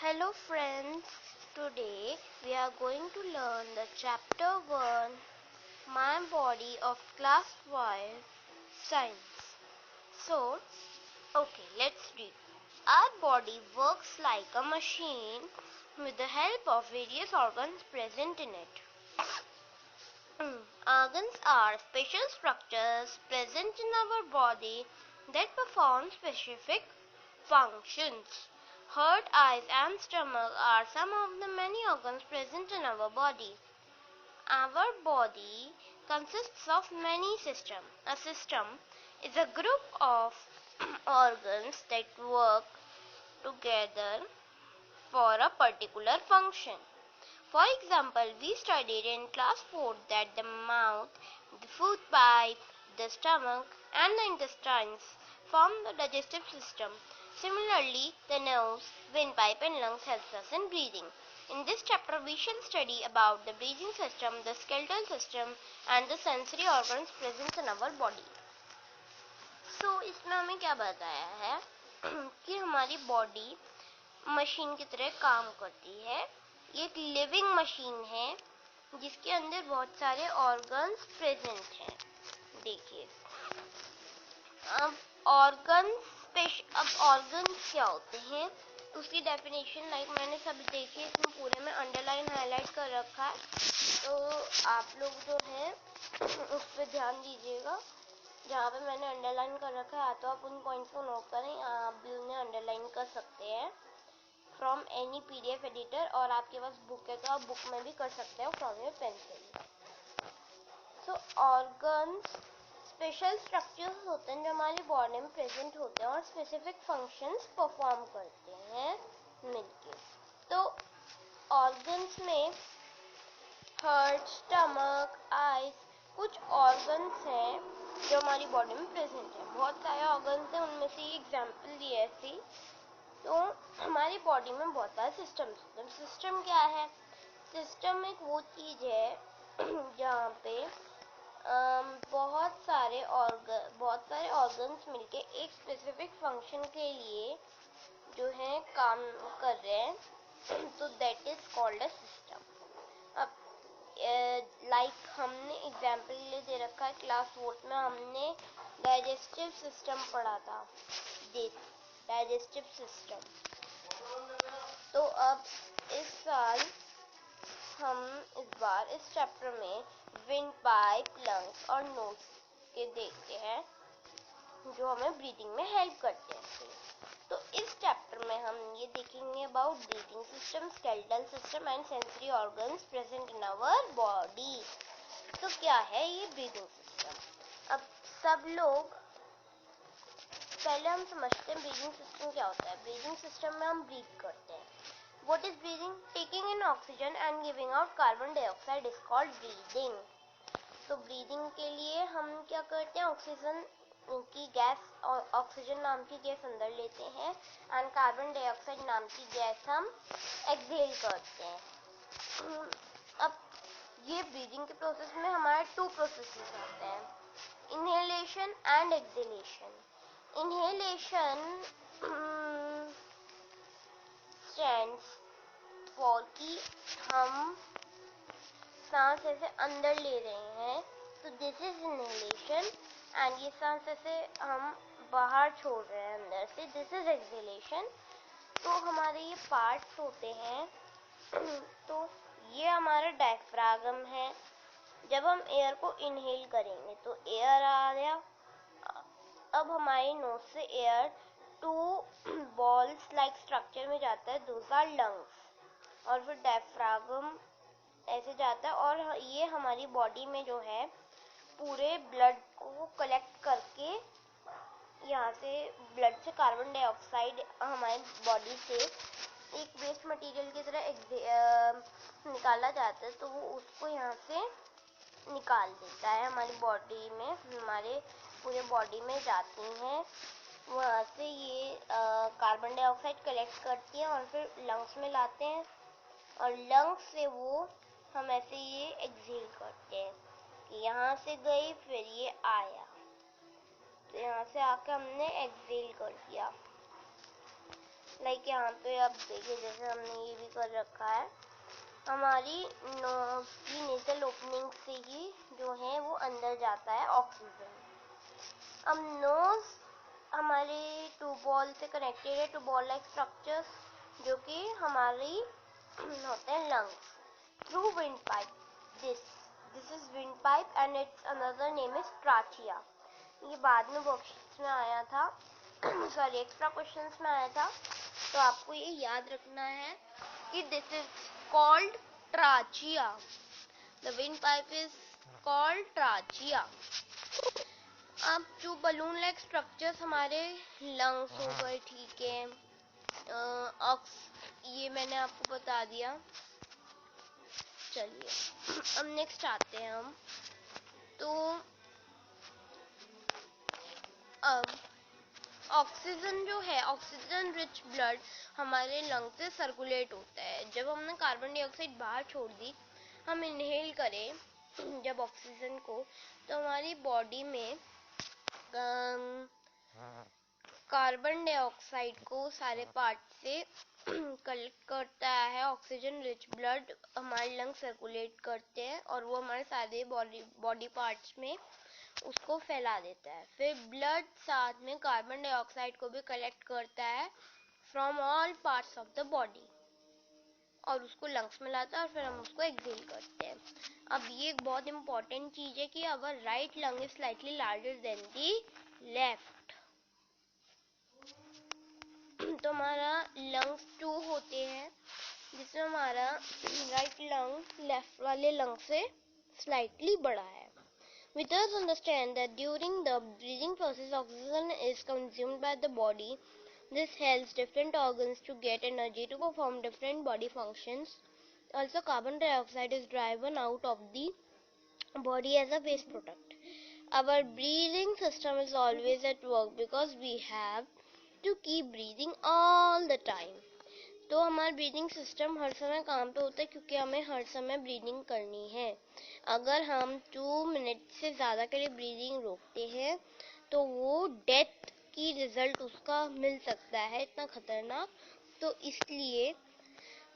Hello friends, today we are going to learn the chapter 1, My Body of Class 5 Science. So, let's read. Our body works like a machine with the help of various organs present in it. Organs are special structures present in our body that perform specific functions. Heart, eyes and stomach are some of the many organs present in our body. Our body consists of many systems. A system is a group of organs that work together for a particular function. For example, we studied in class 4 that the mouth, the food pipe, the stomach and the intestines form the digestive system. Similarly, the nose, windpipe and lungs helps us in breathing. In this chapter, we shall study about the breathing system, the skeletal system and the sensory organs present in our body. So, इसमें हमें क्या बताया है कि हमारी body machine की तरह काम करती है. ये एक लिविंग मशीन है जिसके अंदर बहुत सारे ऑर्गन्स प्रेजेंट हैं. देखिए, अब ऑर्गन्स क्या होते हैं उसकी डेफिनेशन मैंने सब देखी, इसमें पूरे में अंडरलाइन हाईलाइट कर रखा है, तो आप लोग जो है उस पर ध्यान दीजिएगा. जहाँ पे मैंने अंडरलाइन कर रखा है तो आप उन पॉइंट्स को नोट करें, आप भी उन्हें अंडरलाइन कर सकते हैं फ्रॉम एनी PDF एडिटर, और आपके पास बुक है तो आप बुक में भी कर सकते हो from your pencil. So organs special structures होते हैं जो हमारी बॉडी में प्रेजेंट होते हैं और स्पेसिफिक फंक्शंस परफॉर्म करते हैं मिलके. तो ऑर्गन्स में हार्ट, स्टमक, आईज कुछ ऑर्गन्स हैं जो हमारी बॉडी में प्रेजेंट है. बहुत सारे ऑर्गन्स हैं, उनमें से एग्जांपल दिए ऐसे. तो हमारी बॉडी में बहुत सारे सिस्टम क्या है? सिस्टम एक वो चीज है जहाँ पे बहुत सारे ऑर्गन्स मिलके एक स्पेसिफिक फंक्शन के लिए जो है काम कर रहे हैं, तो that is called a system. अब हमने एग्जाम्पल दे रखा है क्लास 4 में हमने डाइजेस्टिव सिस्टम पढ़ा था. Digestive system. तो अब इस बार इस चैप्टर में विंड पाइप, लंग्स और नोज के देखते हैं जो हमें ब्रीदिंग में हेल्प करते हैं. तो इस चैप्टर में हम ये देखेंगे about breathing system, skeletal system and sensory organs present in our body. तो क्या है ये ब्रीदिंग सिस्टम? अब सब लोग पहले हम समझते हैं ब्रीदिंग सिस्टम क्या होता है. ब्रीदिंग सिस्टम में हम ब्रीथ करते हैं. What is breathing? Taking in oxygen and giving out carbon dioxide is called breathing. तो ब्रीदिंग के लिए हम क्या करते हैं? ऑक्सीजन की गैस, ऑक्सीजन नाम की गैस अंदर लेते हैं एंड कार्बन डाइऑक्साइड नाम की गैस हम एक्सहेल करते हैं. अब ये ब्रीदिंग के प्रोसेस में हमारे 2 प्रोसेसेस होते हैं, inhalation and exhalation. Inhalation stands for कि हम सांस ऐसे अंदर ले रहे हैं, तो दिस इज इनहेलेशन. एंड ये सांस ऐसे हम बाहर छोड़ रहे हैं अंदर से, दिस इज एक्सहेलेशन. तो हमारे ये पार्ट्स होते हैं. तो ये हमारा डायफ्रागम है. जब हम एयर को इनहेल करेंगे तो एयर आ गया. अब हमारी नोज से एयर 2 बॉल्स लाइक स्ट्रक्चर में जाता है, दोस आर लंग्स. और फिर डायफ्रागम ऐसे जाता है और ये हमारी बॉडी में जो है पूरे ब्लड को कलेक्ट करके यहाँ से ब्लड से कार्बन डाइऑक्साइड हमारी बॉडी से एक वेस्ट मटेरियल की तरह निकाला जाता है, तो वो उसको यहाँ से निकाल देता है. हमारी बॉडी में, हमारे पूरे बॉडी में जाती हैं, वहाँ से ये कार्बन डाइऑक्साइड कलेक्ट करती हैं और फिर लंग्स में लाते हैं, और लंग्स से वो हम ऐसे ये एक्सहेल करते हैं कि यहाँ से गई फिर ये आया, तो यहाँ से आकर हमने एक्सहेल कर दिया. लाइक यहाँ पे आप देखिए, जैसे हमने ये भी कर रखा है, हमारी नोज की नेजल ओपनिंग से ही जो है वो अंदर जाता है ऑक्सीजन। अब नोज हमारे टू बॉल से कनेक्टेड है, टू बॉल लाइक स्ट्रक्चर्स, जो कि हमारी होते हैं lungs through wind pipe. This is wind pipe and its another name is trachea. ये बाद में वर्कशीट्स में आया था सॉरी एक्स्ट्रा क्वेश्चंस में आया था, तो आपको ये याद रखना है कि this is called trachea. The wind pipe is called trachea. अब जो बलून लाइक स्ट्रक्चर्स हमारे लंग्स हो गए, ठीक है, ये मैंने आपको बता दिया। चलिए अब नेक्स्ट आते हैं हम। तो अब ऑक्सीजन जो है, ऑक्सीजन रिच ब्लड हमारे लंग से सर्कुलेट होता है। जब हमने कार्बन डाइऑक्साइड बाहर छोड़ दी, हम इनहेल करें जब ऑक्सीजन को, तो हमारी बॉडी में कार्बन डाइऑक्साइड को सारे पार्ट से कलेक्ट करता है। ऑक्सीजन रिच ब्लड हमारे लंग सर्कुलेट करते हैं और वो हमारे सारे बॉडी पार्ट्स में उसको फैला देता है। फिर ब्लड साथ में कार्बन डाइऑक्साइड को भी कलेक्ट करता है from all parts of the body और उसको लंग्स में लाता है और फिर हम उसको एक्सहेल करते हैं। अब ये एक बहुत इंपॉर्टेंट चीज है कि our right lung is slightly larger than the left. तो हमारा लंग्स 2 होते हैं, जिसमें हमारा राइट लंग लेफ्ट वाले लंग से स्लाइटली बड़ा है। We thus understand that during the breathing process, oxygen is consumed by the body. This helps different organs to get energy to perform different body functions. Also, carbon dioxide is driven out of the body as a waste product. Our breathing system is always at work because we have to keep breathing all the time. तो हमारा breathing system हर समय काम पे होता है क्योंकि हमें हर समय ब्रीदिंग करनी है। अगर हम 2 मिनट से ज़्यादा के लिए ब्रीदिंग रोकते हैं तो वो डेथ की रिजल्ट उसका मिल सकता है, इतना खतरनाक। तो इसलिए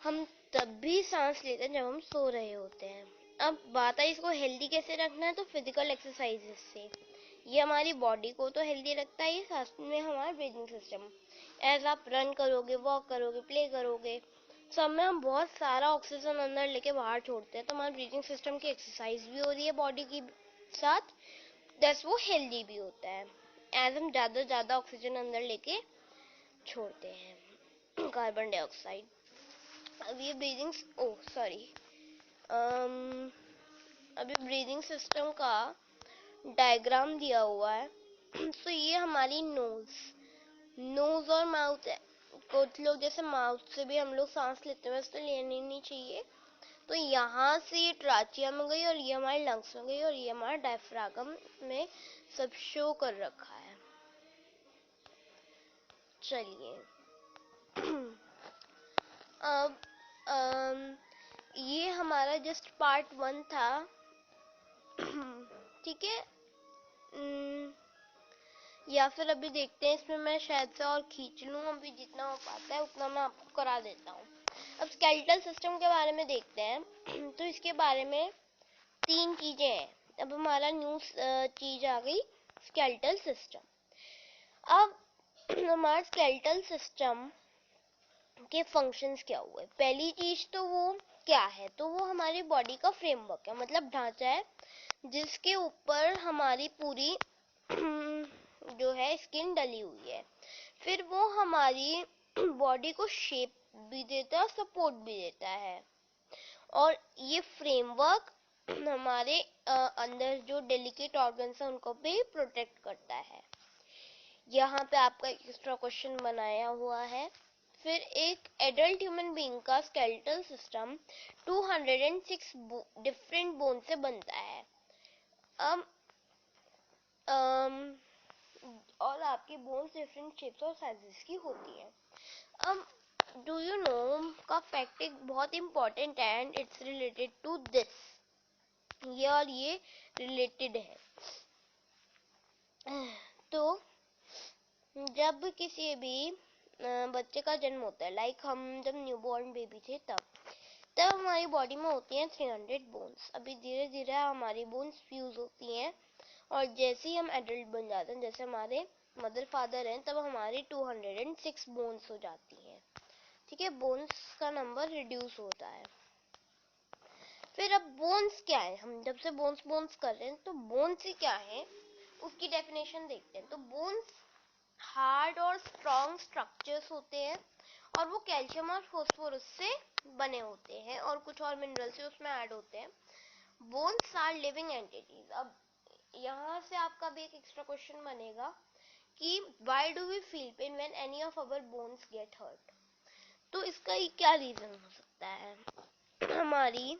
हम तब भी सांस लेते हैं जब हम सो रहे होते हैं। अब बात है इसको हेल्दी कैसे रखना है, तो फिजिकल एक्सरसाइजेस से। ये हमारी बॉडी को तो हेल्दी रखता है, ये साथ में हमारा ब्रीदिंग सिस्टम। एज आप रन करोगे, वॉक करोगे, प्ले करोगे, सब में हम बहुत सारा ऑक्सीजन अंदर लेके बाहर छोड़ते हैं, तो हमारे ब्रीदिंग सिस्टम की एक्सरसाइज भी हो रही है बॉडी की साथ, दस वो हेल्दी भी होता है। एज हम ज़्यादा ऑक्सीजन अंदर लेके छोड़ते हैं कार्बन डाइऑक्साइड। अब ये ब्रीदिंग अभी ब्रीदिंग सिस्टम का डायग्राम दिया हुआ है। तो ये हमारी नोज और माउथ है। कुछ लोग जैसे माउथ से भी हम लोग सांस लेते हैं, वैसे तो लेनी नहीं चाहिए। तो यहाँ से ये ट्राचिया में गई और ये हमारे लंग्स में गई और ये हमारा डायफ्रागम में सब शो कर रखा है। चलिए अब ये हमारा जस्ट पार्ट 1 था, ठीक है। या फिर अभी देखते हैं, इसमें मैं शायद से और खींच लूँ, अभी जितना हो पाता है उतना मैं आपको करा देता हूँ। अब स्केलेटल सिस्टम के बारे में देखते हैं। तो इसके बारे में 3 चीजें हैं। अब हमारा न्यू चीज आ गई, स्केलेटल सिस्टम। अब हमारा स्केलेटल सिस्टम के फंक्शंस क्या हुए। पहली चीज तो वो क्या है, तो वो हमारी बॉडी का फ्रेमवर्क है, मतलब ढांचा है जिसके ऊपर हमारी पूरी जो है स्किन डली हुई है। फिर वो हमारी बॉडी को शेप भी देता है, सपोर्ट भी देता है, और ये फ्रेमवर्क हमारे अंदर जो डेलिकेट ऑर्गन्स हैं उनको भी प्रोटेक्ट करता है। यहाँ पे आपका एक्स्ट्रा क्वेश्चन बनाया हुआ है। फिर एक एडल्ट ह्यूमन बीइंग का स्केलेटल सिस्टम 206 डिफरेंट बोन से बनता है। और आपकी बोन्स डिफरेंट शेप्स और साइजेस की होती है। अब डू यू नो का फैक्ट एक बहुत इंपॉर्टेंट है and it's related to this, ये और ये रिलेटेड है। तो जब किसी भी बच्चे का जन्म होता है, लाइक हम जब न्यूबॉर्न बेबी थे तब हमारी बॉडी में होती हैं 300 बोन्स। अभी धीरे धीरे हमारी बोन्स फ्यूज होती हैं और जैसे ही हम एडल्ट बन जाते हैं, जैसे हमारे मदर फादर हैं, तब हमारी 206 बोन्स हो जाती हैं। ठीक है, बोन्स का नंबर रिड्यूस होता है। फिर अब बोन्स क्या है, हम जब से बोन्स कर रहे हैं तो बोन्स ही क्या है उसकी डेफिनेशन देखते हैं। तो बोन्स हार्ड और स्ट्रॉन्ग स्ट्रक्चर्स होते हैं और वो कैल्शियम और फास्फोरस से बने होते हैं और कुछ और मिनरल से उसमें ऐड होते हैं। Bones are living entities. अब यहाँ से आपका भी एक एक्स्ट्रा क्वेश्चन बनेगा कि why do we feel pain when any of our bones get hurt. तो इसका क्या रीजन हो सकता है, हमारी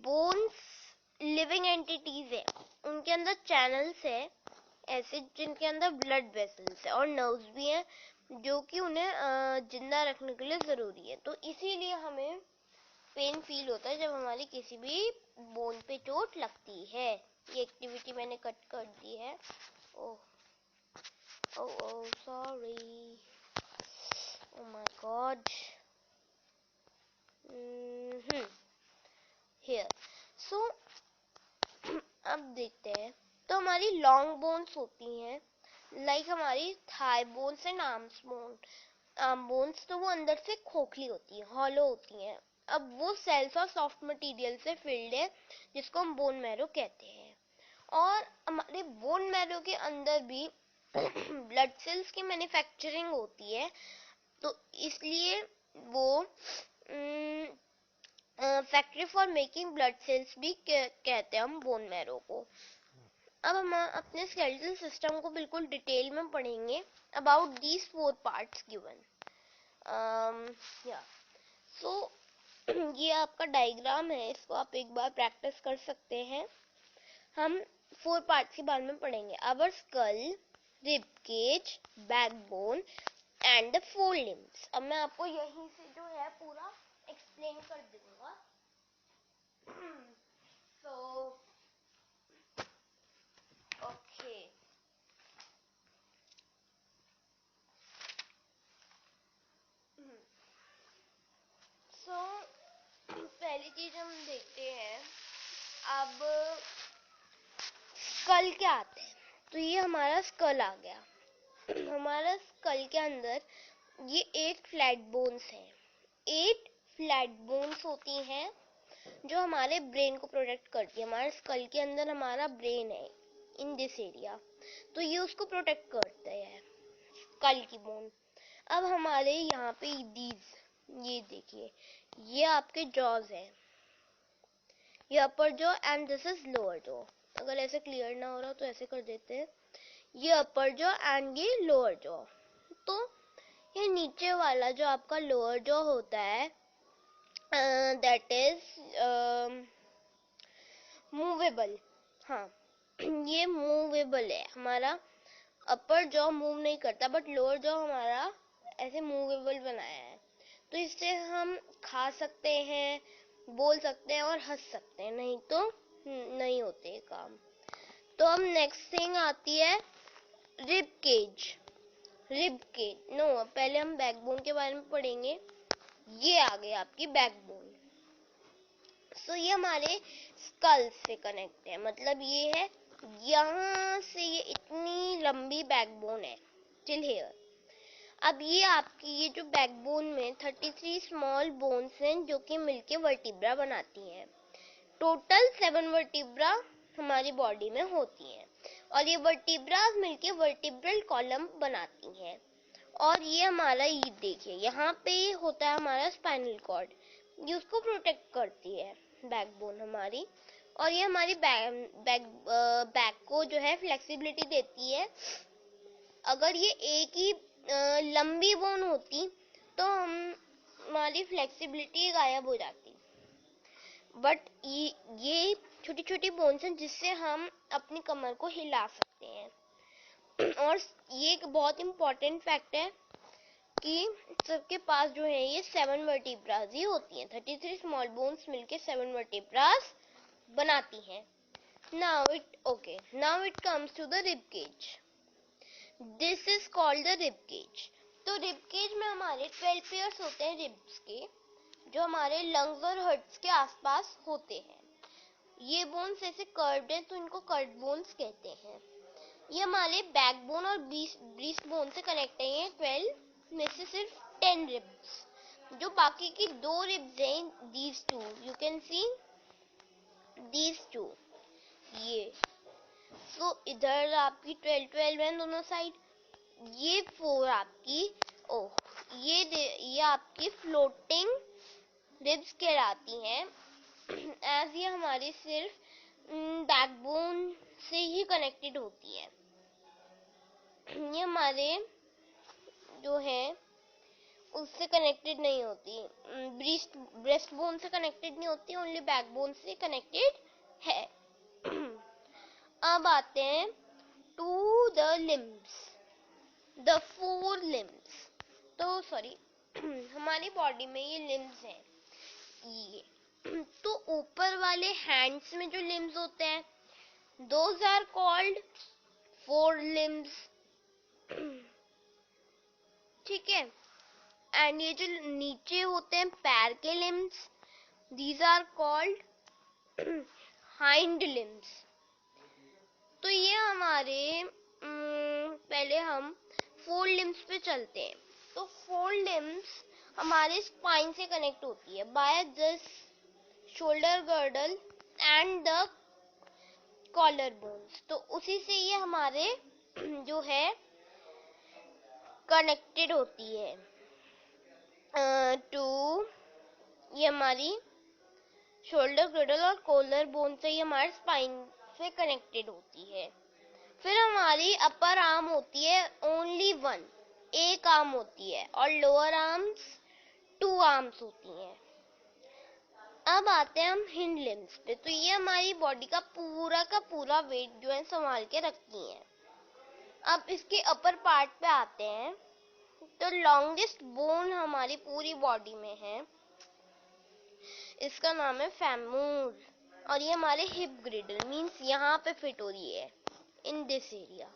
बोन्स लिविंग एंटिटीज है, उनके अंदर चैनल्स है ऐसे जिनके अंदर ब्लड वेसल्स है और नर्व्स भी हैं जो कि उन्हें जिंदा रखने के लिए जरूरी है। तो इसीलिए हमें पेन फील होता है जब हमारी किसी भी बोन पे चोट लगती है। ये एक्टिविटी मैंने कट कर दी है। Oh oh sorry, oh my God. Here so अब देखते हैं। तो हमारी लॉन्ग बोन्स होती हैं, लाइक हमारी thigh bones and arms bones. तो वो अंदर से खोखली होती है, हॉलो होती हैं। अब वो सेल्स और सॉफ्ट मटेरियल से फिल्ड है जिसको हम बोन मैरो कहते हैं। और हमारे बोन मैरो के अंदर भी ब्लड सेल्स की मैन्युफैक्चरिंग होती है, तो इसलिए वो factory for making blood cells भी कहते हैं हम बोन मैरो को। अब हम अपने स्केलेटल सिस्टम को बिल्कुल डिटेल में पढ़ेंगे अबाउट दीज 4 पार्ट्स गिवन। सो ये आपका डायग्राम है, इसको आप एक बार प्रैक्टिस कर सकते हैं। हम 4 पार्ट्स के बारे में पढ़ेंगे, our skull, rib cage, backbone and the 4 limbs. अब मैं आपको यहीं से जो है पूरा एक्सप्लेन कर दूंगा। So okay, so पहली चीज हम देखते हैं अब स्कल क्या आते हैं। तो ये हमारा स्कल आ गया। हमारा स्कल के अंदर ये 8 फ्लैट बोन्स हैं। 8 फ्लैट बोन्स होती हैं जो हमारे ब्रेन को प्रोटेक्ट करती है। हमारे स्कल के अंदर हमारा ब्रेन है इन दिस एरिया, तो ये उसको प्रोटेक्ट करते हैं, स्कल की बोन। अब हमारे यहाँ पे ये देखिए, ये आपके जॉज है, ये अपर jaw and this is lower jaw. अगर ऐसे क्लियर ना हो रहा तो ऐसे कर देते हैं, ये अपर जॉ एंड ये लोअर जॉ। तो ये नीचे वाला जो आपका लोअर जॉ होता है दैट इज मूवेबल। हाँ, ये मूवेबल है। हमारा अपर जॉ मूव नहीं करता बट लोअर जॉ हमारा ऐसे मूवेबल बनाया है, तो इससे हम खा सकते हैं, बोल सकते हैं और हंस सकते हैं, नहीं तो नहीं होते काम। तो अब नेक्स्ट थिंग आती है रिब केज। नो, पहले हम बैकबोन के बारे में पढ़ेंगे। ये आ गई आपकी बैकबोन। सो ये हमारे स्कल से कनेक्ट है, मतलब ये है यहाँ से ये इतनी लंबी बैकबोन है टिल हियर। अब ये आपकी ये जो बैकबोन में 33 स्मॉल बोन्स हैं जो कि मिलके वर्टिब्रा बनाती हैं। टोटल 7 वर्टिब्रा हमारी बॉडी में होती हैं और ये वर्टिब्रास मिलके वर्टिब्रल कॉलम बनाती हैं। और ये हमारा ये देखिए, यहाँ पे होता है हमारा स्पाइनल कॉर्ड, ये उसको प्रोटेक्ट करती है बैकबोन हमारी। और ये हमारी बैक को जो है फ्लेक्सिबिलिटी देती है। अगर ये एक ही लंबी बोन होती तो हमारी फ्लेक्सिबिलिटी गायब हो जाती, बट ये छोटी छोटी बोन्स हैं जिससे हम अपनी कमर को हिला सकते हैं। और ये एक बहुत इम्पोर्टेंट फैक्ट है कि सबके पास जो है ये 7 वर्टिब्रास ही होती हैं। 33 स्मॉल बोन्स मिलके 7 वर्टिब्रास बनाती हैं। Now it comes to the rib cage. This is called the rib cage. तो रिब केज में हमारे 12 पेयर्स होते हैं रिब्स के, जो हमारे लंग्स और हार्ट्स के आसपास होते हैं। ये बोन्स ऐसे कर्व्ड हैं तो इनको कर्व्ड बोन्स कहते हैं। ये हमारे बैकबोन और ब्रीस्ट बोन से कनेक्ट है। 12 में से सिर्फ 10 रिब्स, जो बाकी की 2 रिब्स हैं, these two you can see, these two, ये। सो इधर आपकी 12 है दोनों साइड, ये 4 आपकी, ये आपकी फ्लोटिंग रिब्स कहलाती हैं, एज ये हमारी सिर्फ बैकबोन से ही कनेक्टेड होती है। ये हमारे जो है उससे कनेक्टेड नहीं होती, ब्रेस्ट बोन से कनेक्टेड नहीं होती, ओनली बैकबोन से कनेक्टेड है। अब आते हैं to the limbs, the 4 limbs. तो सॉरी हमारी बॉडी में ये लिम्स हैं, ये तो ऊपर वाले हैंड्स में जो लिम्स होते हैं, दोज आर कॉल्ड 4 लिम्स, ठीक है। एंड ये जो नीचे होते हैं पैर के limbs, these are called hind limbs. तो ये हमारे पहले हम 4 लिम्स पे चलते हैं। तो 4 लिम्स हमारे स्पाइन से कनेक्ट होती है by this shoulder girdle and the collar bones. तो उसी से ये हमारे जो है कनेक्टेड होती है टू, ये हमारी शोल्डर गर्डल और कॉलर बोन से ये हमारे स्पाइन से कनेक्टेड होती है। फिर हमारी अपर आर्म होती है ओनली 1, एक आर्म होती है, और लोअर आर्म्स 2 आर्म्स होती हैं। अब आते हैं हम हिंड लिम्स पे। तो ये हमारी बॉडी का पूरा वेट जो है संभाल के रखती हैं। अब इसके अपर पार्ट पे आते हैं। तो लॉन्गेस्ट बोन हमारी पूरी बॉडी में है, इसका नाम है फेमूर, और ये हमारे हिप ग्रिडल मींस यहाँ पे फिट हो रही है, इन दिस एरिया।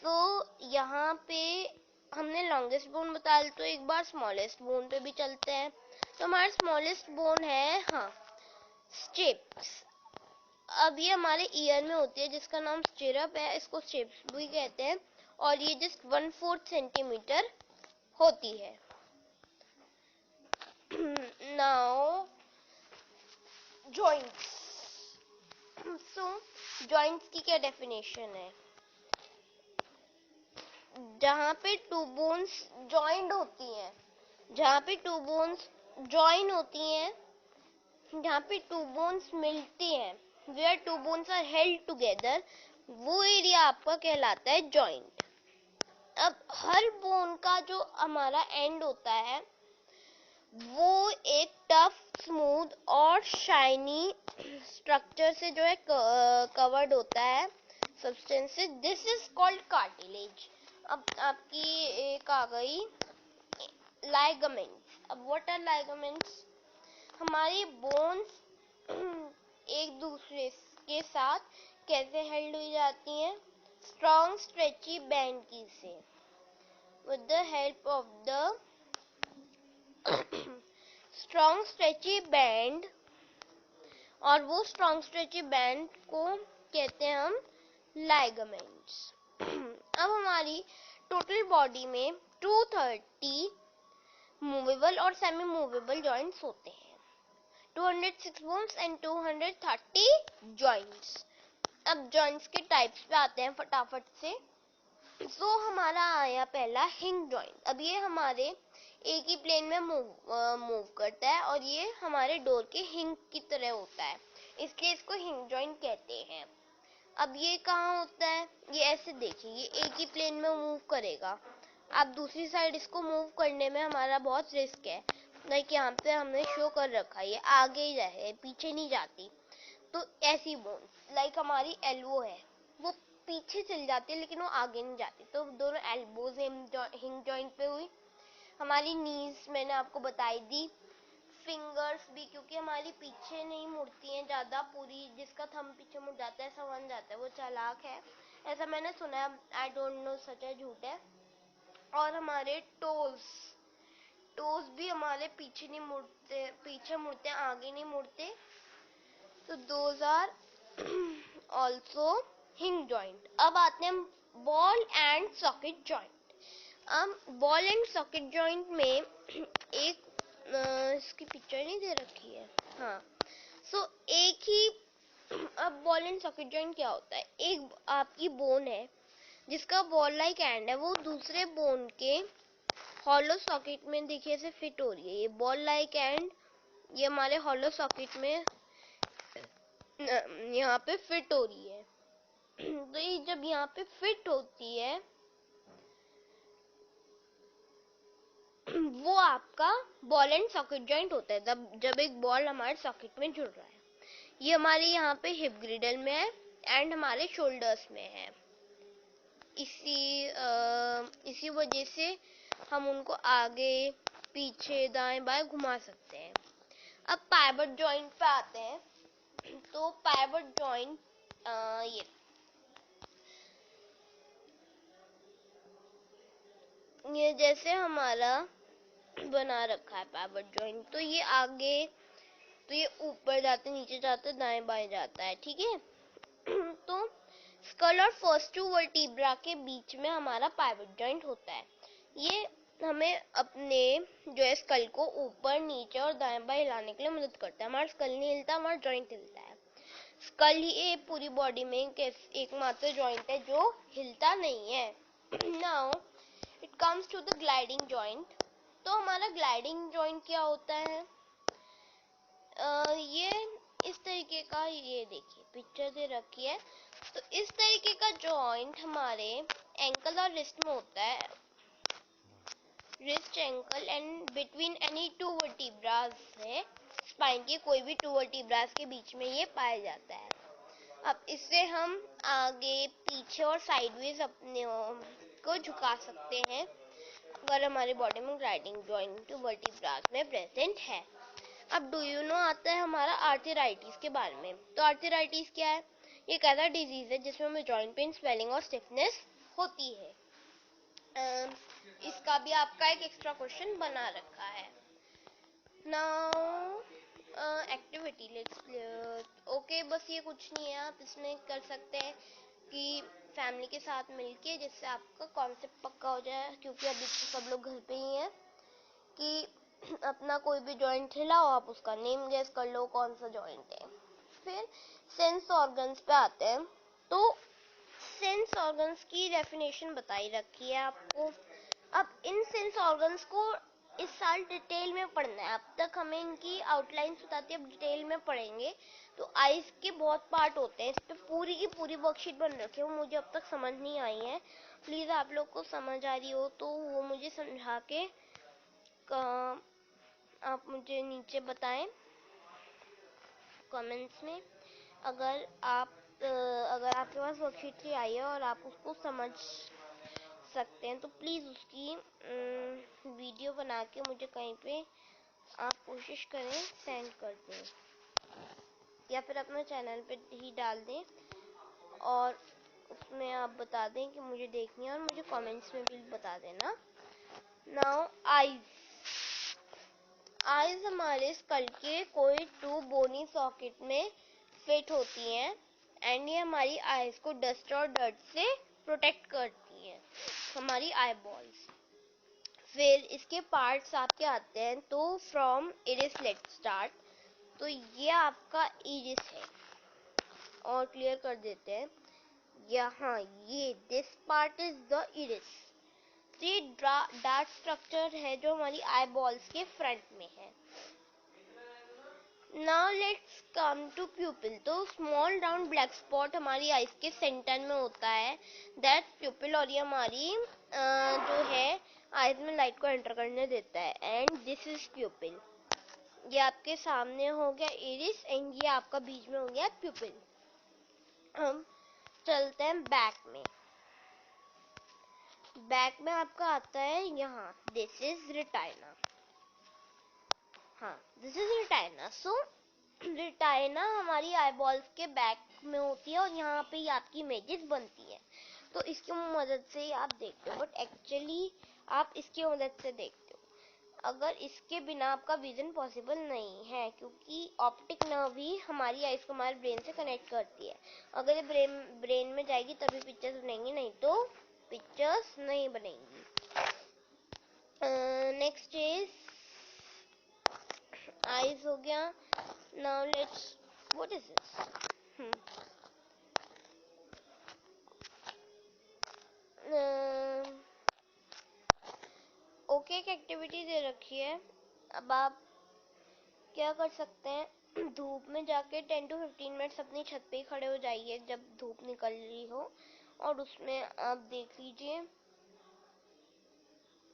तो यहाँ पे हमने लॉन्गेस्ट बोन बता ली, तो एक बार स्मॉलेस्ट बोन पे भी चलते हैं। तो हमारा स्मॉलेस्ट बोन है स्टेप्स। अब ये हमारे ईयर में होती है, जिसका नाम स्टिरअप है, इसको स्टेप्स भी कहते हैं, और ये जस्ट 1/4 सेंटीमीटर होती है। Now joints. सो जॉइंट्स की क्या डेफिनेशन है? जहाँ पे 2 बोन्स जॉइंट होती हैं, जहाँ पे 2 बोन्स जॉइन होती हैं, जहाँ पे 2 बोन्स मिलती हैं, where 2 bones are held together, वो एरिया आपका कहलाता है जॉइंट। अब हर बोन का जो हमारा एंड होता है वो एक टफ, स्मूथ और शाइनी स्ट्रक्चर से जो है कवर्ड होता है, सब्सटेंस से। This is called cartilage. अब आपकी एक आ गई लाइगामेंट्स। अब व्हाट आर लाइगामेंट्स? हमारी बोन्स एक दूसरे के साथ कैसे हेल्ड हुई जाती हैं? स्ट्रॉन्ग स्ट्रेची बैंड की से, with the help of the strong stretchy band, और वो स्ट्रॉन्ग स्ट्रेची बैंड को कहते हैं हम लाइगामेंट्स। अब हमारी टोटल बॉडी में 230 मूवेबल और सेमी मूवेबल जॉइंट्स होते हैं, 206 bones and 230 joints। अब जॉइंट्स के टाइप्स पे आते हैं फटाफट से। सो हमारा आया पहला हिंग जॉइंट। अब ये हमारे एक ही प्लेन में मूव करता है, और ये हमारे डोर के हिंग की तरह होता है, इसलिए इसको हिंग जॉइंट कहते हैं। अब ये कहाँ होता है? ये ऐसे देखिए, ये एक ही प्लेन में मूव करेगा, अब दूसरी साइड इसको मूव करने में हमारा बहुत रिस्क है। लाइक यहाँ पे हमने शो कर रखा है, ये आगे ही रहे, पीछे नहीं जाती। तो ऐसी बोन, लाइक हमारी एल्बो है, वो पीछे चल जाती है लेकिन वो आगे नहीं जाती। तो दोनों एल्बोज हिंग जॉइंट पे हुई। हमारी नीज मैंने आपको बताई दी, फिंगर्स भी, क्योंकि हमारी पीछे नहीं मुड़ती हैं ज्यादा, पूरी जिसका थंब पीछे मुड़ जाता है, समझ जाता है, वो चालाक है। ऐसा मैंने सुना है, आई डोंट नो सच है झूठ है। और हमारे टोज भी हमारे पीछे नहीं मुड़ते, पीछे मुड़ते, आगे नहीं मुड़ते। तो those are also hinge joint. अब आते हैं बॉल एंड सॉकेट जॉइंट। अब बॉल एंड सॉकेट जॉइंट में एक इसकी पिक्चर नहीं दे रखी है, हाँ। सो एक ही, अब बॉल एंड सॉकेट जॉइंट क्या होता है, एक आपकी बोन है जिसका बॉल लाइक एंड है, वो दूसरे बोन के हॉलो सॉकेट में देखिए से फिट हो रही है। ये बॉल लाइक एंड ये हमारे हॉलो सॉकेट में यहाँ पे फिट हो रही है। तो ये जब यहाँ पे फिट होती है वो आपका बॉल एंड सॉकेट जॉइंट होता है, जब एक बॉल हमारे सॉकेट में जुड़ रहा है। ये हमारे यहाँ पे हिप ग्रिडल में है एंड हमारे शोल्डर्स में है। इसी वजह से हम उनको आगे पीछे दाएं बाएं घुमा सकते हैं। अब पाइवट जॉइंट पे आते हैं। तो पाइवट जॉइंट ये जैसे हमारा बना रखा है पाइवट जॉइंट, तो ये आगे, तो ये ऊपर जाते नीचे जाते दाएं बाएं जाता है, ठीक है। तो स्कल और फर्स्ट टू वर्टिब्रा के बीच में हमारा पाइवट जॉइंट होता है। ये हमें अपने जो है स्कल को ऊपर नीचे और दाएं बाएं हिलाने के लिए मदद करता है। हमारा स्कल नहीं हिलता, हमारा जॉइंट हिलता है। स्कल ही पूरी बॉडी में एकमात्र जॉइंट है जो हिलता नहीं है। Now it comes to the gliding joint. तो हमारा ग्लाइडिंग जॉइंट क्या होता है, ये इस तरीके का, ये देखिए पिक्चर दे रखी है। तो इस तरीके का जॉइंट हमारे एंकल और रिस्ट में होता है, wrist ankle and between any two vertebras है, स्पाइन के कोई भी टू वर्टिब्रास के बीच में ये पाया जाता है। अब इससे हम आगे पीछे और साइडवेज अपने को झुका सकते हैं अगर हमारी बॉडी में ग्लाइडिंग जॉइंट टू वर्टिब्रास में प्रेजेंट है। अब डू यू नो आता है हमारा आर्थराइटिस के बारे में। तो आर्थराइटिस क्या है, ये एक ऐसा डिजीज है जिसमें हमें जॉइंट पेन, स्वेलिंग और स्टिफनेस होती है। इसका भी आपका एक एक्स्ट्रा क्वेश्चन बना रखा है। नाउ एक्टिविटी लेट्स ओके, बस ये कुछ नहीं है, आप इसमें कर सकते हैं कि फैमिली के साथ मिलके, जिससे आपका कॉन्सेप्ट पक्का हो जाए, क्योंकि अभी तो सब लोग घर पे ही हैं, कि अपना कोई भी जॉइंट हिलाओ, आप उसका नेम गेस कर लो कौन सा जॉइंट है। फिर सेंस ऑर्गन्स पे आते हैं। तो सेंस ऑर्गन्स की डेफिनेशन बताई रखी है आपको। अब इन सेंस ऑर्गन्स को इस साल डिटेल में पढ़ना है। अब तक हमें इनकी आउटलाइंस बताती है, अब डिटेल में पढ़ेंगे। तो आइज के बहुत पार्ट होते हैं, इस पे पूरी की पूरी वर्कशीट बन रखी है, वो मुझे अब तक समझ नहीं आई है। प्लीज आप लोग को समझ आ रही हो तो वो मुझे समझा के आप मुझे नीचे बताएं कमेंट्स में। अगर आपके पास वर्कशीट ही आई है और आप उसको समझ सकते हैं तो प्लीज़ उसकी वीडियो बना के मुझे कहीं पे आप कोशिश करें सेंड कर दें, या फिर अपने चैनल पे ही डाल दें और उसमें आप बता दें कि मुझे देखनी है, और मुझे कमेंट्स में भी बता देना। नाउ आईज हमारे स्कल के कोई टू बोनी सॉकेट में फिट होती हैं एंड ये हमारी आईज को डस्ट और डर्ट से प्रोटेक्ट करती हैं, हमारी आई बॉल्स। फिर इसके पार्ट्स आपके आते हैं, तो फ्रॉम इरिस लेट्स स्टार्ट। तो ये आपका इरिस है, और क्लियर कर देते हैं यहाँ, ये this part is the iris. तो ये डार्क स्ट्रक्चर है जो हमारी आई बॉल्स के फ्रंट में है। Now let's come to pupil. तो स्मॉल राउंड ब्लैक स्पॉट हमारी आईज के सेंटर में होता है, दैट प्यूपिल, और ये हमारी जो है आईज में लाइट को एंटर करने देता है, एंड दिस इज प्यूपिल। ये आपके सामने हो गया इरिस एंड ये आपका बीच में हो गया प्यूपिल। हम चलते हैं बैक में। बैक में आपका आता है यहाँ, दिस इज रेटाइना। हाँ, this is retina. So retina हमारी आईबॉल्स के बैक में होती है और यहाँ पे आपकी इमेजेस बनती है। तो इसकी मदद से ही आप देखते हो, बट एक्चुअली आप इसकी मदद से देखते हो। अगर इसके बिना आपका विजन पॉसिबल नहीं है, क्योंकि ऑप्टिक नर्व ही हमारी आइज को हमारे ब्रेन से कनेक्ट करती है। अगर ये ब्रेन में जाएगी तभी पिक्चर्स बनेंगी, नहीं तो पिक्चर्स नहीं बनेंगी। नेक्स्ट इज आइज हो गया। Now let's what is this? Okay एक एक्टिविटी दे रखी है। अब आप क्या कर सकते हैं, धूप में जाके 10 to 15 मिनट्स अपनी छत पे ही खड़े हो जाइए जब धूप निकल रही हो, और उसमें आप देख लीजिए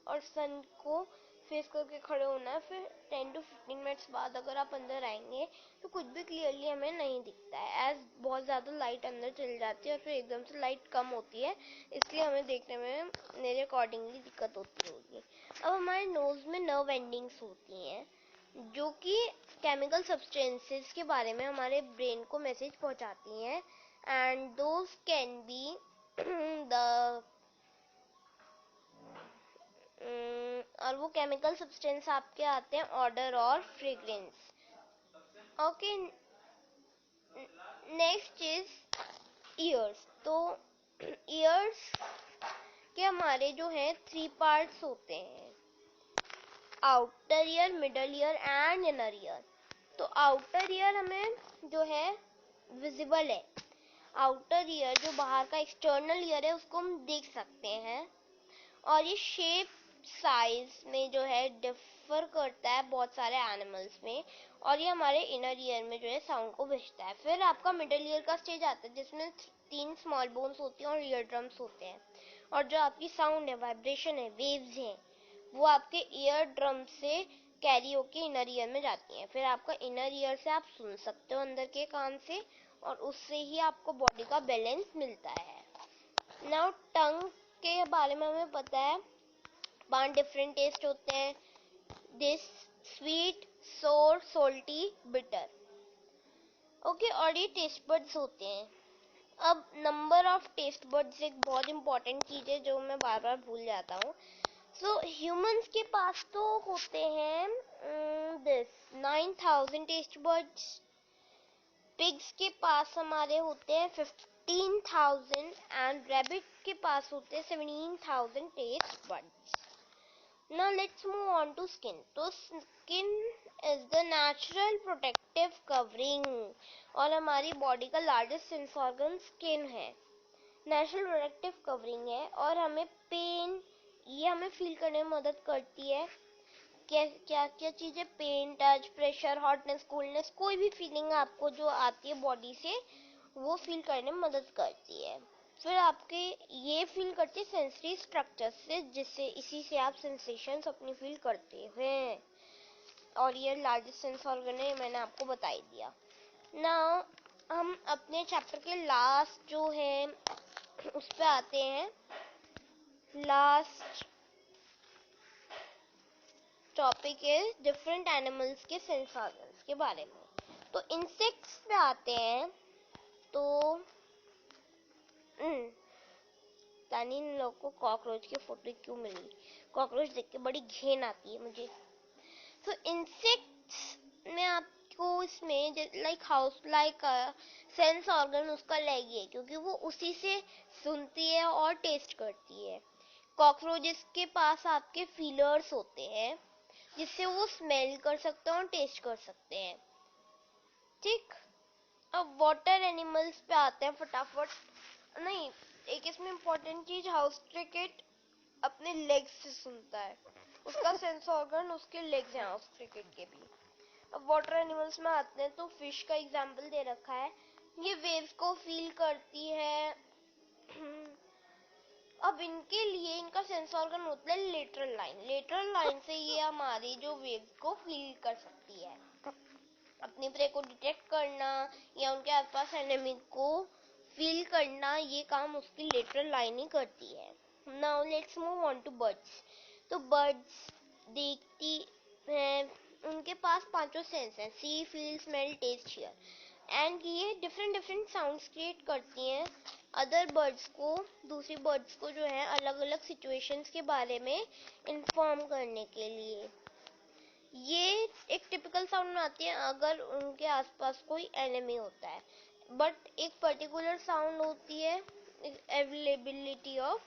और सन को फेस करके खड़े होना है। फिर 10 to 15 मिनट्स बाद अगर आप अंदर आएंगे तो कुछ भी क्लियरली हमें नहीं दिखता है, एज बहुत ज़्यादा लाइट अंदर चली जाती है और फिर एकदम से लाइट कम होती है, इसलिए हमें देखने में मेरे अकॉर्डिंगली दिक्कत होती होगी। अब हमारे नोज में नर्व एंडिंग्स होती हैं जो कि केमिकल सब्सटेंसेस के बारे में हमारे ब्रेन को मैसेज पहुंचाती हैं, and those can be the और वो केमिकल सब्सटेंस आपके आते हैं ऑर्डर और fragrance. Okay, next is years. तो ईयर्स के हमारे जो है 3 पार्ट्स होते हैं, outer ear, middle ear and inner ear. तो आउटर ईयर हमें जो है विजिबल है। आउटर ईयर जो बाहर का एक्सटर्नल ईयर है उसको हम देख सकते हैं, और ये शेप साइज में जो है डिफर करता है बहुत सारे एनिमल्स में, और ये हमारे इनर ईयर में जो है साउंड को भेजता है। फिर आपका मिडल ईयर का स्टेज आता है जिसमें 3 स्मॉल बोन्स होती हैं और ईयर ड्रम्स होते हैं, और जो आपकी साउंड है, वाइब्रेशन है, वेव्स हैं, वो आपके ईयर ड्रम से कैरी होके इनर ईयर में जाती हैं। फिर आपका इनर ईयर से आप सुन सकते हो अंदर के कान से, और उससे ही आपको बॉडी का बैलेंस मिलता है। नाउ टंग के बारे में हमें पता है 5 डिफरेंट टेस्ट होते हैं, दिस, स्वीट, सोर, सोल्टी, बिटर। ओके, और ये टेस्ट बड्स होते हैं। अब नंबर ऑफ टेस्ट बड्स एक बहुत इंपॉर्टेंट चीज है जो मैं बार बार भूल जाता हूँ। सो ह्यूमंस के पास तो होते हैं दिस 9000 टेस्ट बड्स, पिग्स के पास हमारे होते हैं 15,000 एंड रैबिट के पास होते हैं 17,000 test buds. Now let's move on to skin. तो skin is the natural protective covering, और हमारी बॉडी का लार्जेस्ट सेंस ऑर्गन स्किन है, नेचुरल प्रोटेक्टिव कवरिंग है, और हमें पेन ये हमें फील करने में मदद करती है। क्या क्या क्या चीजें, pain, touch, pressure, hotness, coolness, कोई भी फीलिंग आपको जो आती है बॉडी से वो फील करने में मदद करती है। फिर आपके ये फील करती है सेंसरी स्ट्रक्चर से, जिससे इसी से आप सेंसेशंस अपनी फील करते हैं, और ये लार्जेस्ट सेंस ऑर्गन है, मैंने आपको बता ही दिया। नाउ हम अपने चैप्टर के लास्ट जो है उस पे आते हैं। लास्ट टॉपिक है डिफरेंट एनिमल्स के सेंस ऑर्गन्स के बारे में। तो इंसेक्ट्स पे आते हैं। तो तानी इन लोग को कॉकरोच की फोटो क्यों मिली, कॉकरोच देख के बड़ी घिन आती है मुझे। तो इंसेक्ट्स में आपको इसमें like house like sense organ उसका लेग है, क्योंकि वो उसी से सुनती है और टेस्ट करती है। कॉकरोचेस के पास आपके फीलर्स होते हैं जिससे वो स्मेल कर सकते हैं और टेस्ट कर सकते हैं, ठीक। अब वाटर एनिमल्स पे आते हैं फटाफट। नहीं, एक इसमें इम्पोर्टेंट चीज, हाउस क्रिकेट अपने लेग्स से सुनता है, उसका सेंस ऑर्गन उसके लेग्स हैं हाउस क्रिकेट के भी। अब वाटर एनिमल्स में आते हैं, तो फिश का एग्जांपल दे रखा है, ये वेव्स को फील करती है। अब इनके लिए इनका सेंस ऑर्गन होता है लेटरल लाइन, लेटरल लाइन से ये हमारी जो वेव्स को फील कर सकती है, अपने प्रे को डिटेक्ट करना या उनके आसपास एनिमी को फील करना, ये काम उसकी लेटरल लाइन ही करती है। Now let's move on to birds. तो बर्ड्स देखती हैं, उनके पास 5 सेंस हैं, see, feel, smell, taste, hear. And ये डिफरेंट डिफरेंट साउंड्स क्रिएट करती हैं अदर बर्ड्स को, दूसरी बर्ड्स को जो है अलग अलग सिचुएशंस के बारे में इंफॉर्म करने के लिए। ये एक टिपिकल साउंड बनाती है अगर उनके आसपास कोई एनिमी होता है, बट एक पर्टिकुलर साउंड होती है अवेलेबिलिटी ऑफ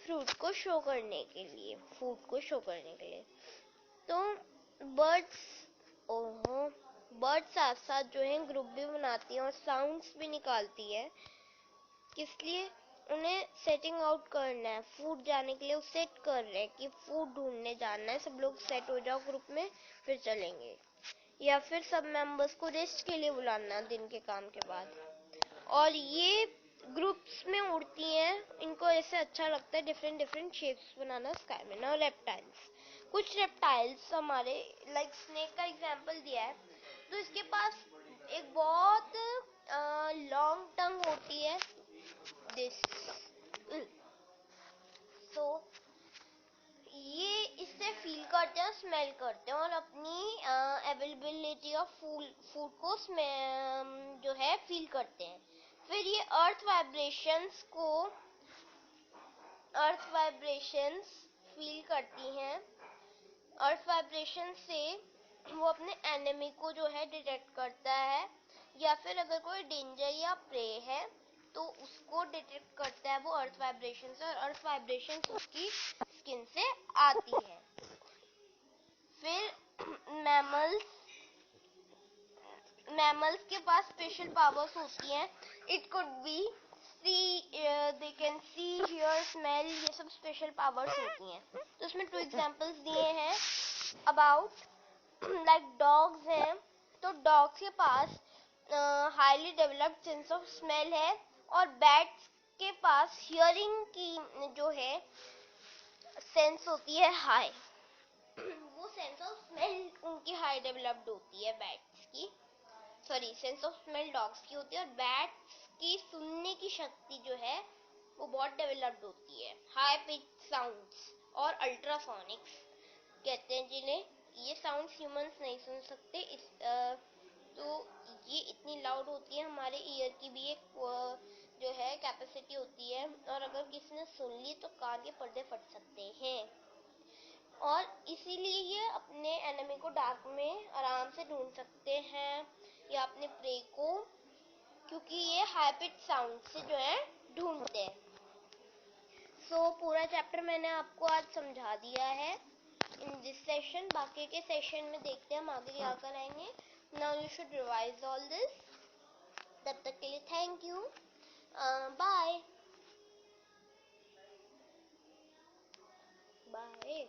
फ्रूट को शो करने के लिए, फूड को शो करने के लिए। तो बर्ड्स साथ साथ जो है ग्रुप भी बनाती हैं और साउंड्स भी निकालती है, किस लिए? उन्हें सेटिंग आउट करना है, फूड जाने के लिए वो सेट कर रहे हैं कि फूड ढूंढने जाना है, सब लोग सेट हो जाओ ग्रुप में फिर चलेंगे, या फिर सब मेंबर्स को रेस्ट के लिए बुलाना दिन के काम के बाद। और ये ग्रुप्स में उड़ती हैं, इनको ऐसे अच्छा लगता है डिफरेंट डिफरेंट शेप्स बनाना स्काई में। ना रेप्टाइल्स, कुछ रेप्टाइल्स हमारे लाइक स्नेक का एग्जांपल दिया है, तो इसके पास एक बहुत लॉन्ग टंग होती है दिस, तो ये इससे फील करते हैं, स्मेल करते हैं और अपनी अवेलेबिलिटी ऑफ फूड को जो है फील करते हैं। फिर ये अर्थ वाइब्रेशंस फील करती हैं। अर्थ वाइब्रेशन से वो अपने एनिमी को जो है डिटेक्ट करता है, या फिर अगर कोई डेंजर या प्रे है तो उसको डिटेक्ट करता है वो अर्थ वाइब्रेशन से, और अर्थ वाइब्रेशन उसकी स्किन से आती है। फिर मैमल्स के पास स्पेशल पावर्स होती हैं। It could be they can see, here, smell, ये सब स्पेशल पावर्स होती हैं। तो इसमें 2 एग्जांपल्स दिए हैं अबाउट लाइक डॉग्स हैं, तो डॉग्स के पास highly developed sense of smell है, और बैट्स के पास हियरिंग की जो है सेंस होती है हाई, वो सेंस ऑफ स्मेल उनकी हाई डेवलप्ड होती है बैट्स की, sorry sense of smell dogs की होती है, और बैट्स की सुनने की शक्ति जो है वो बहुत डेवलप्ड होती है। हाई पिच साउंड्स और अल्ट्रासोनिक्स कहते हैं जिन्हें, ये साउंड्स ह्यूमंस नहीं सुन सकते, तो ये इतनी लाउड होती है, हमारे ईयर की भी एक जो है कैपेसिटी होती है, और अगर किसी ने सुन ली तो कान के पर्दे फट सकते हैं। और इसीलिए ये अपने एनिमी को डार्क में आराम से ढूंढ सकते हैं, या अपने प्रे को, क्योंकि ये हाई पिच साउंड से जो है ढूंढते हैं। सो पूरा चैप्टर मैंने आपको आज समझा दिया है इन दिस सेशन। बाकी के सेशन में देखते हैं हम आगे क्या कराएंगे। Now you should revise all this. तब तक के लिए थैंक यू, बाय बाय।